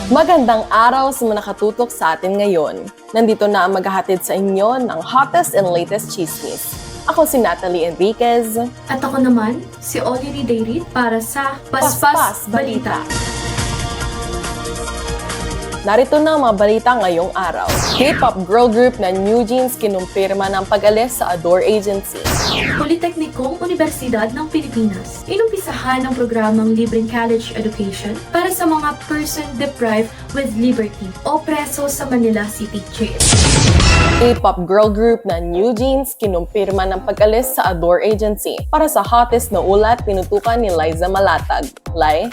Magandang araw sa mga nakatutok sa atin ngayon. Nandito na ang maghahatid sa inyo ng hottest and latest chismis. Ako si Natalie Enriquez. At ako naman, si Oliry Dayrit para sa Paspas Balita. Narito na ang mga balita ngayong araw. K-pop girl group na New Jeans kinumpirma ng pag-alis sa Adore Agency. Politeknikong Universidad ng Pilipinas, inumpisahan ang programang libreng college education para sa mga person deprived with liberty o preso sa Manila City Jail. K-pop girl group na New Jeans kinumpirma ng pag-alis sa Adore Agency. Para sa hottest na ulat, tinutukan ni Liza Malatag. Lai?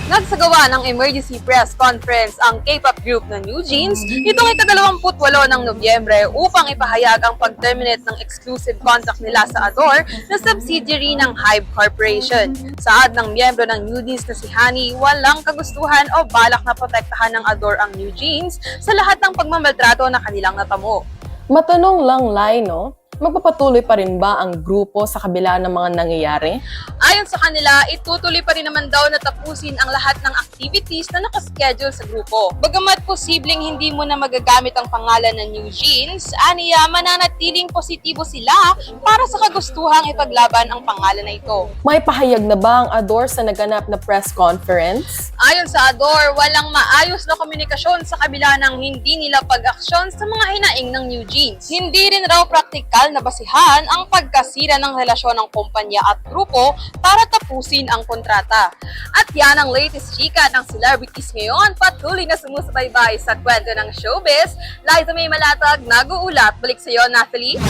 Nagsagawa ng emergency press conference ang K-pop group na New Jeans itong ika-28 ng Nobyembre upang ipahayag ang pag-terminate ng exclusive contract nila sa Adore na subsidiary ng Hybe Corporation. Saad ng miyembro ng New Jeans na si Hani, walang kagustuhan o balak na protektahan ng Adore ang New Jeans sa lahat ng pagmamaltrato na kanilang natamo. Matanong lang, Lai, no? Magpapatuloy pa rin ba ang grupo sa kabila ng mga nangyayari? Ayon sa kanila, itutuloy pa rin naman daw na tapusin ang lahat ng activities na nakaschedule sa grupo. Bagamat posibleng hindi mo na magagamit ang pangalan ng New Jeans, aniya mananatiling positibo sila para sa kagustuhang ipaglaban ang pangalan na ito. May pahayag na ba ang Adore sa naganap na press conference? Ayon sa Adore, walang maayos na komunikasyon sa kabila ng hindi nila pag-aksyon sa mga hinaing ng New Jeans. Hindi rin raw praktikal na basihan ang pagkasira ng relasyon ng kumpanya at grupo para tapusin ang kontrata. At yan ang latest chika ng celebrities ngayon, patuloy na sumusubaybay sa kwento ng showbiz. Liza May Malatag, nag-uulat. Balik sa iyo, Natalie.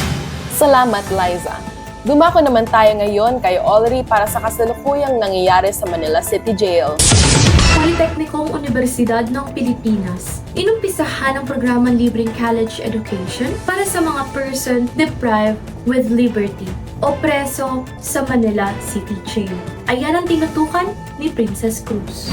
Salamat, Liza. Dumako naman tayo ngayon kay Oliry para sa kasalukuyang nangyayari sa Manila City Jail. Politeknikong Universidad ng Pilipinas, inumpisahan ang programang libreng college education para sa mga person deprived with liberty o preso sa Manila City Jail. Ayan ang tinutukan ni Princess Cruz.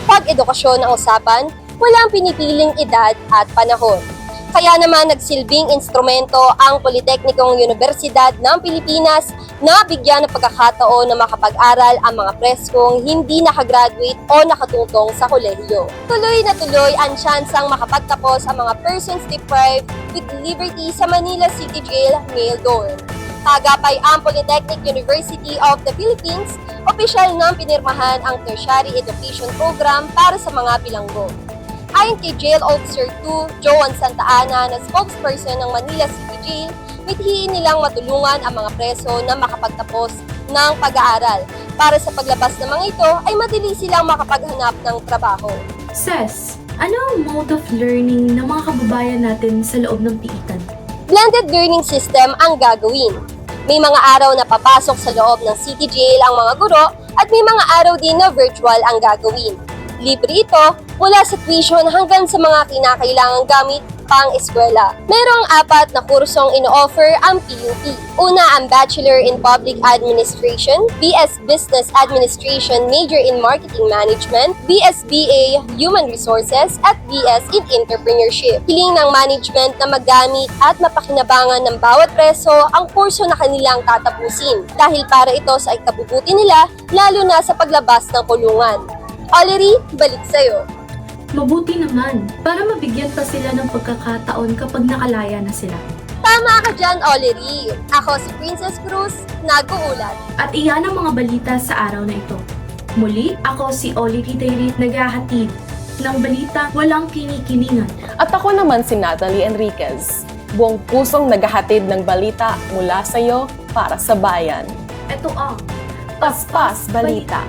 Pag edukasyon ang usapan, walang pinipiling edad at panahon. Kaya naman nagsilbing instrumento ang Politeknikong Universidad ng Pilipinas na bigyan ng pagkakataon na makapag-aral ang mga preskong hindi nakagraduate o nakatungtong sa kolehiyo. Tuloy na tuloy ang tsansang makapagtapos ang mga persons deprived with liberty sa Manila City Jail male dorm. Tagapay ang Polytechnic University of the Philippines, opisyal nang pinirmahan ang tertiary education program para sa mga bilanggo. Ayon kay Jail Officer 2, Joan Santa Ana na spokesperson ng Manila City Jail, mithiin nilang matulungan ang mga preso na makapagtapos ng pag-aaral. Para sa paglabas ng mga ito ay madali silang makapaghanap ng trabaho. Ses, ano ang mode of learning ng mga kababayan natin sa loob ng piitan? Blended learning system ang gagawin. May mga araw na papasok sa loob ng City Jail ang mga guro at may mga araw din na virtual ang gagawin. Libre ito mula sa tuition hanggang sa mga kinakailangang gamit pang-eskwela. Merong 4 na kursong ino-offer ang PUP. Una ang Bachelor in Public Administration, BS Business Administration Major in Marketing Management, BSBA Human Resources, at BS in Entrepreneurship. Hiling ng management na magamit at mapakinabangan ng bawat preso ang kurso na kanilang tatapusin dahil para ito sa ikabubuti nila lalo na sa paglabas ng kulungan. Oliry, balik sa'yo. Mabuti naman, para mabigyan pa sila ng pagkakataon kapag nakalaya na sila. Tama ka dyan, Oliry. Ako si Princess Cruz, nag-uulat. At iyan ang mga balita sa araw na ito. Muli, ako si Oliry Dayrit, naghahatid ng balita walang kinikilingan. At ako naman si Natalie Enriquez. Buong pusong naghahatid ng balita mula sa iyo para sa bayan. Ito ang Paspas Balita.